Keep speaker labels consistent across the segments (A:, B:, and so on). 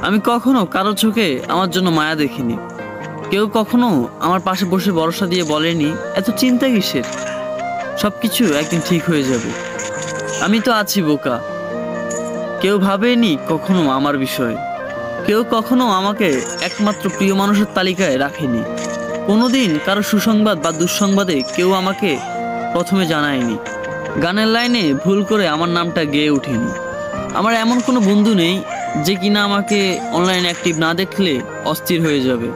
A: আমি কখনো কারো চোখে আমার জন্য মায়া দেখিনি। কেউ কখনো আমার পাশে বসে ভরসা দিয়ে বলেনি এত চিন্তা কিসের, সবকিছু একদিন ঠিক হয়ে যাবে। আমি তো আছি বোকা। কেউ ভাবেনি কখনো আমার বিষয়ে। কেউ কখনো আমাকে একমাত্র প্রিয় মানুষের তালিকায় রাখেনি। কোনোদিন কারো সুসংবাদ বা দুঃসংবাদে কেউ আমাকে প্রথমে জানায়নি। গানের লাইনে ভুল করে আমার নামটা গেয়ে ওঠেনি। আমার এমন কোনো বন্ধু নেই যে কিনা আমাকে অনলাইন অ্যাক্টিভ না দেখলে অস্থির হয়ে যাবে,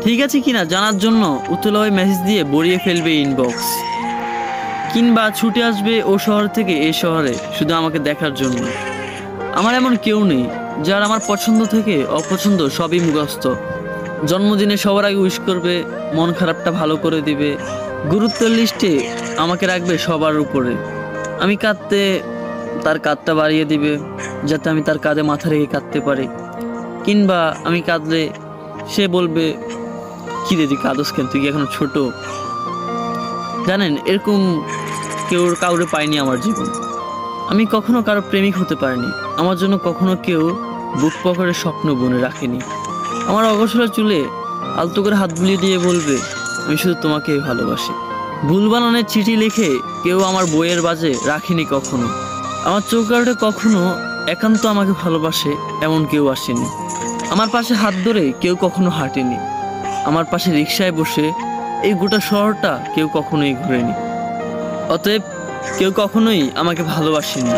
A: ঠিক আছে কিনা জানার জন্য উতলা মেসেজ দিয়ে ভরিয়ে ফেলবে ইনবক্স, কিংবা ছুটে আসবে ও শহর থেকে এই শহরে শুধু আমাকে দেখার জন্য। আমার এমন কেউ নেই যার আমার পছন্দ থেকে অপছন্দ সবই মুখস্থ। জন্মদিনে সবার আগে উইশ করবে, মন খারাপটা ভালো করে দিবে, গুরুত্বের লিস্টে আমাকে রাখবে সবার উপরে। আমি কাঁদতে তার কাঁধটা বাড়িয়ে দিবে যাতে আমি তার কাঁধে মাথা রেখে কাঁদতে পারি, কিংবা আমি কাঁদলে সে বলবে কি রে তুই কাঁদস কেন, তুই কি এখনো ছোট। জানেন, এরকম কাউরে পাইনি আমার জীবন। আমি কখনো কারো প্রেমিক হতে পারিনি। আমার জন্য কখনো কেউ বুক পকেটে স্বপ্ন বুনে রাখেনি। আমার অগোছলা চুলে আলতো করে হাত বুলিয়ে দিয়ে বলবে আমি শুধু তোমাকেই ভালোবাসি। ভুল বানানের চিঠি লিখে কেউ আমার বইয়ের বাজে রাখিনি কখনো। আমার চৌকাঠে কখনো একান্ত আমাকে ভালোবাসে এমন কেউ আসেনি। আমার পাশে হাত ধরে কেউ কখনো হাঁটেনি। আমার পাশে রিকশায় বসে এই গোটা শহরটা কেউ কখনোই ঘোরেনি। অতএব কেউ কখনোই আমাকে ভালোবাসেনি।